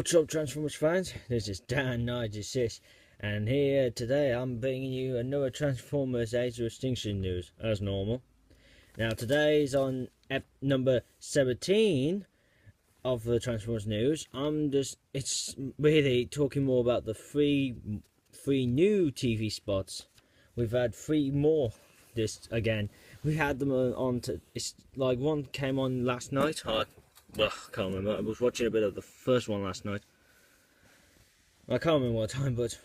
What's up, Transformers fans? This is Dan96, and here today I'm bringing you another Transformers Age of Extinction news, as normal. Now, today's on number 17 of the Transformers news. It's really talking more about the three new TV spots. We've had three more again. We had them it's like one came on last night. I can't remember. I was watching a bit of the first one last night. I can't remember what time, but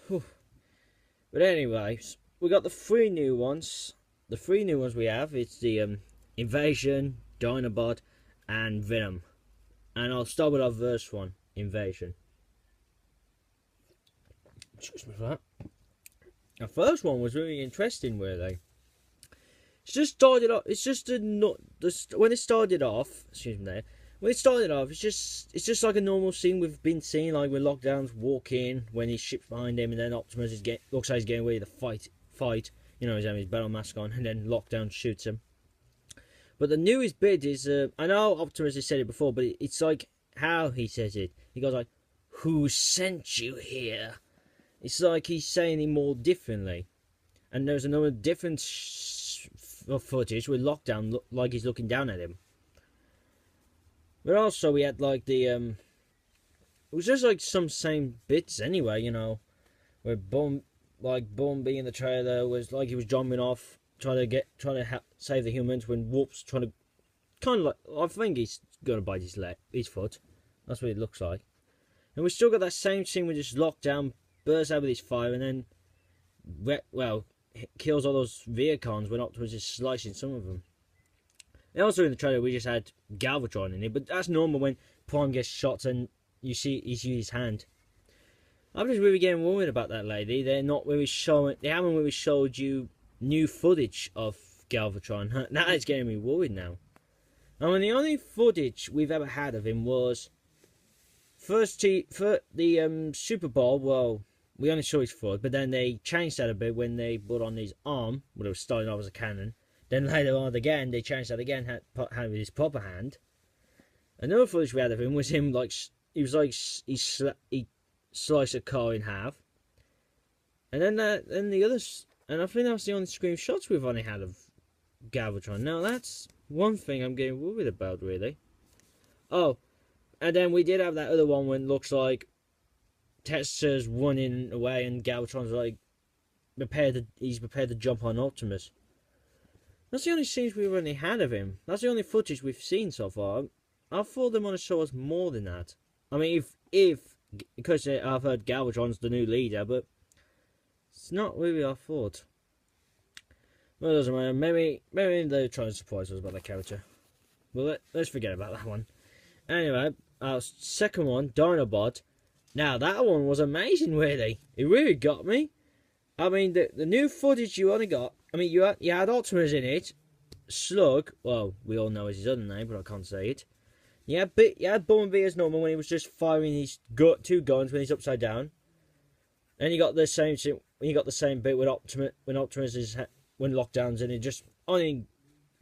anyway, we got the three new ones. The three new ones we have, it's the Invasion, Dinobot, and Venom. And I'll start with our first one, Invasion. Excuse me for that. The first one was really interesting, really. It's just started off. It's just when it started off. Excuse me there. When it started off, it's just like a normal scene we've been seeing, like when Lockdown's walk in, when his ship's behind him, and then Optimus looks like he's getting ready to fight. You know, he's having his battle mask on, and then Lockdown shoots him. But the newest bit is, I know Optimus has said it before, but it's like how he says it. He goes like, "Who sent you here?" It's like he's saying it more differently. And there's another different footage with Lockdown like he's looking down at him. But also we had like the it was just like some same bits anyway, you know, where Bumblebee in the trailer was like he was jumping off, trying to save the humans, when Whoop's trying to kind of like, I think he's gonna bite his foot. That's what it looks like. And we still got that same scene with just Lockdown bursts out with his fire and then kills all those Vehicons when Optimus is slicing some of them. And also in the trailer we just had Galvatron in it, but that's normal when Prime gets shot and you see he's used his hand. I'm just really getting worried about that lady. They haven't really showed you new footage of Galvatron. That is getting me worried now. I mean, the only footage we've ever had of him was for the Super Bowl. Well, we only saw his foot, but then they changed that a bit when they put on his arm, when it was starting off as a cannon. Then later on again, they changed that again, had his proper hand. Another footage we had of him was him like, he sliced a car in half. And then the others, and I think that's the only screenshots we've only had of Galvatron. Now that's one thing I'm getting worried about, really. Oh, and then we did have that other one when it looks like Tesla's running away and Galvatron's like he's prepared to jump on Optimus. That's the only scenes we've only had of him. That's the only footage we've seen so far. I thought they want to show us more than that. I mean, because I've heard Galvatron's the new leader, but it's not really our thought. Well, it doesn't matter. Maybe they're trying to surprise us about the character. Well, let's forget about that one. Anyway, our second one, Dinobot. Now, that one was amazing, really. It really got me. I mean, the new footage you only got... I mean, you had Optimus in it. Slug, well, we all know his other name, but I can't say it. You had Bumblebee as normal when he was just firing his two guns when he's upside down. And you got the same bit with Optimus when Lockdown's in it, just only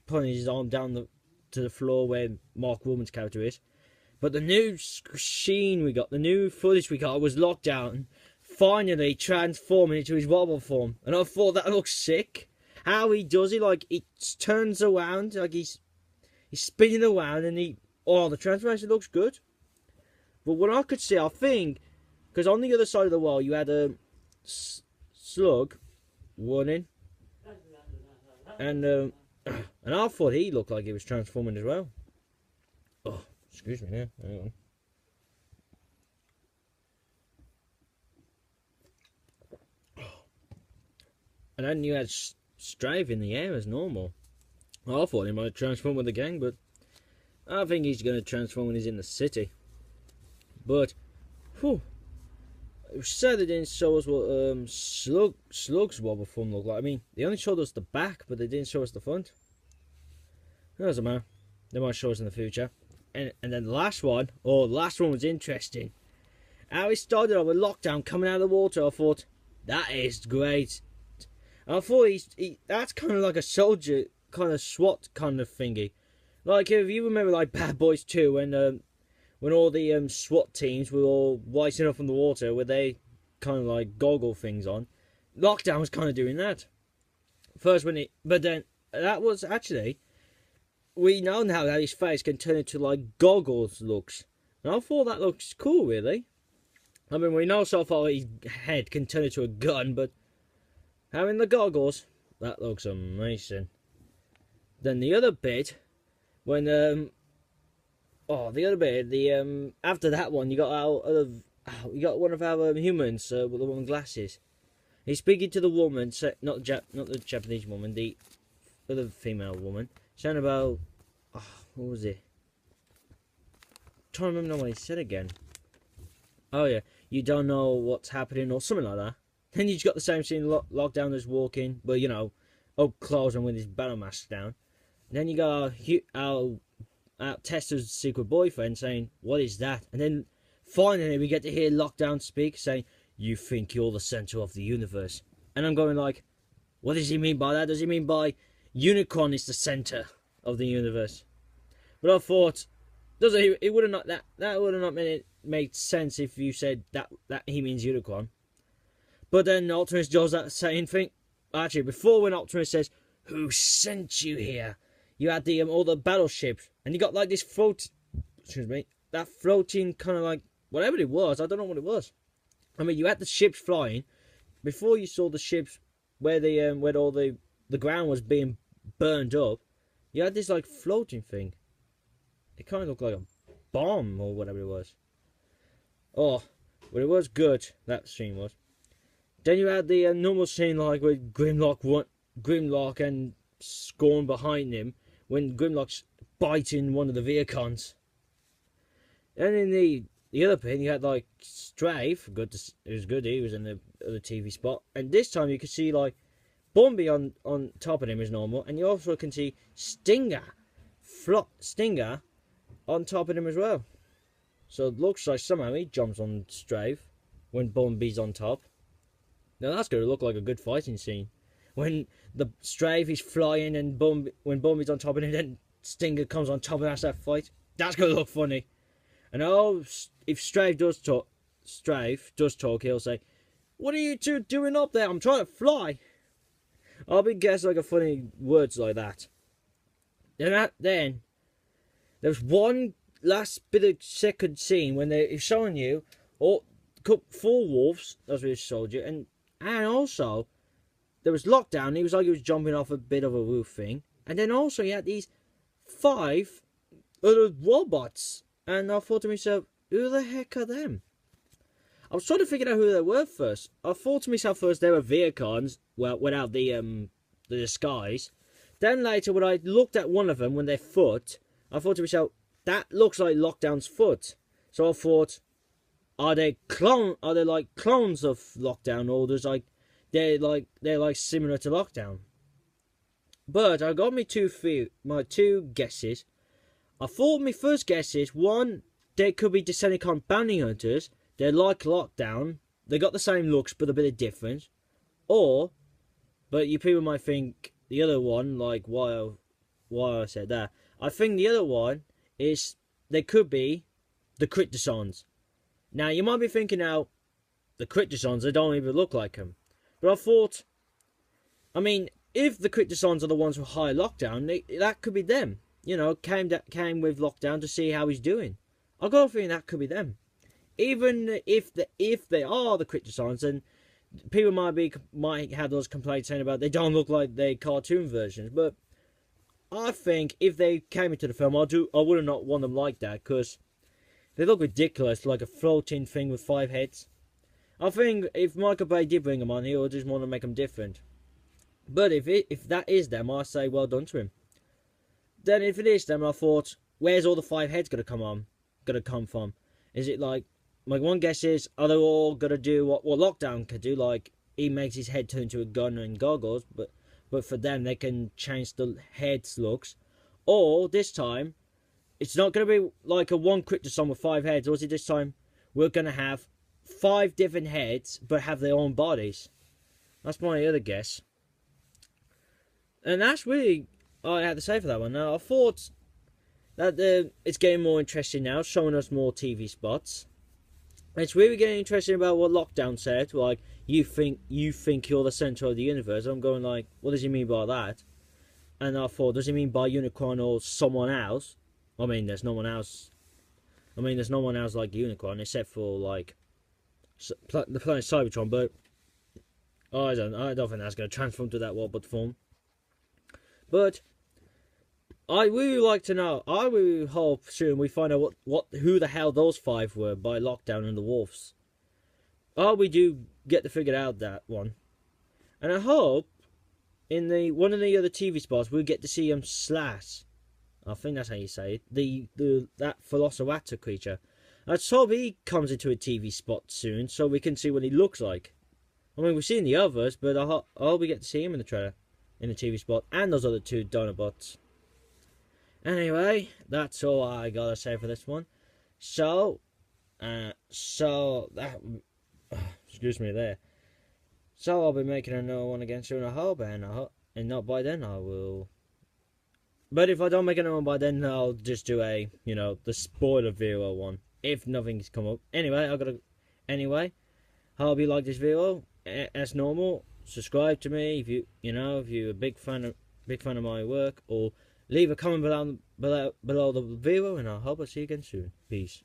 putting his arm down to the floor where Mark Woolman's character is. But the new scene we got, the new footage we got was Lockdown finally transforming into his wobble form, and I thought that looked sick. How he does it, like he turns around, like he's spinning around, and the transformation looks good. But what I could see, I think, because on the other side of the wall you had a Slug running, and I thought he looked like he was transforming as well. Oh, excuse me, yeah, hang on. And then you had Strafe in the air as normal. I thought he might transform with the gang, but I think he's going to transform when he's in the city. But, it was sad they didn't show us what Slug's wobble form looked like. I mean, they only showed us the back, but they didn't show us the front. It doesn't matter. They might show us in the future. And then the last one was interesting. How it started off with Lockdown coming out of the water. I thought, that is great. And I thought that's kind of like a soldier, kind of SWAT kind of thingy. Like, if you remember, like, Bad Boys 2, when when all the SWAT teams were all rising up from the water with they kind of like goggle things on. Lockdown was kind of doing that. First when but then that was actually, we know now that his face can turn into like goggles looks. And I thought that looks cool, really. I mean, we know so far his head can turn into a gun, but having the goggles, that looks amazing. Then the other bit, when after that one, you got one of our humans with the one with glasses. He's speaking to the woman, not the Japanese woman, the other female woman, saying about, what was it? I'm trying to remember what he said again. Oh yeah, you don't know what's happening or something like that. Then you just got the same scene, Lockdown is walking, but you know, up close and with his battle mask down. And then you got our Tester's secret boyfriend saying, "What is that?" And then finally we get to hear Lockdown speak, saying, "You think you're the center of the universe?" And I'm going like, what does he mean by that? Does he mean by Unicron is the center of the universe? But I thought, it would have not that would have not made sense if you said that he means Unicron. But then Optimus does that same thing. Actually, before when Optimus says, "Who sent you here?" You had the all the battleships, and you got like this that floating kind of like whatever it was. I don't know what it was. I mean, you had the ships flying before you saw the ships where all the ground was being burned up. You had this like floating thing. It kind of looked like a bomb or whatever it was. Oh, but it was good. That scene was. Then you had the normal scene like with Grimlock and Scorn behind him when Grimlock's biting one of the Vehicons. And in the other pin, you had like Strafe. It was good. He was in the other TV spot. And this time you could see like Bumblebee on top of him as normal, and you also can see Stinger on top of him as well. So it looks like somehow he jumps on Strafe when Bumblebee's on top. Now that's going to look like a good fighting scene. When the Strafe is flying and when Bumblebee's on top of him, then Stinger comes on top and has that fight. That's going to look funny. And if Strafe does talk, he'll say, "What are you two doing up there? I'm trying to fly." I'll be guessing like a funny words like that. Then there's one last bit of second scene when they're showing you all 4 wolves. That's what they showed you, and also there was Lockdown. He was jumping off a bit of a roof thing, and then also you had these 5 other robots. And I thought to myself, who the heck are them? I was trying to figure out who they were first. I thought to myself first they were Vehicons, well, without the disguise. Then later, when I looked at one of them, when their foot, I thought to myself, that looks like Lockdown's foot. So I thought, are they like clones of Lockdown, or they're like similar to Lockdown? But I got my two guesses. I thought my first guess is, one, they could be Decepticon bounty hunters. They're like Lockdown. They got the same looks, but a bit of difference. But you people might think the other one, like why I said that. I think the other one is they could be the Quintessons. Now you might be thinking now, the Quintessons, they don't even look like them. But I thought, I mean, if the Quintessons are the ones who hire Lockdown, that could be them. You know, came with Lockdown to see how he's doing. I got a feeling that could be them. Even if they are the Quintessons, and people might have those complaints saying about they don't look like the cartoon versions, but I think if they came into the film, I would have not want them like that, because they look ridiculous, like a floating thing with 5 heads. I think if Michael Bay did bring them on, he would just want to make them different. But if that is them, I say well done to him. Then if it is them, I thought, where's all the 5 heads gonna come from? Is it like, my one guess is, are they all gonna do what Lockdown could do? Like, he makes his head turn into a gun and goggles, but for them, they can change the head's looks. Or, this time, it's not gonna be like a one Quintesson with 5 heads, or is it this time, we're gonna have 5 different heads, but have their own bodies? That's my other guess. And that's really all I had to say for that one. Now, I thought, that it's getting more interesting now, showing us more TV spots. It's really getting interesting about what Lockdown said. Like, you think you're the center of the universe. I'm going like, what does he mean by that? And I thought, does he mean by Unicron or someone else? I mean, there's no one else. I mean, there's no one else like Unicron except for like the planet Cybertron. But I don't think that's going to transform to that robot form. But I really like to know. I really hope soon we find out who the hell those 5 were by Lockdown and the Wolves. Oh, we do get to figure out that one, and I hope in one of the other TV spots we'll get to see him slash. I think that's how you say it. That Velociraptor creature. Let's hope he comes into a TV spot soon so we can see what he looks like. I mean, we've seen the others, but I hope we get to see him in the trailer, in the TV spot, and those other 2 Dinobots. Anyway, that's all I gotta say for this one. So that excuse me there. So I'll be making another one again soon, I hope, and not by then I will. But if I don't make another one by then, I'll just do the spoiler video one if nothing's come up. Anyway, I hope you like this video. As normal, subscribe to me if you're a big fan of my work, or leave a comment below the video, and I hope I'll see you again soon. Peace.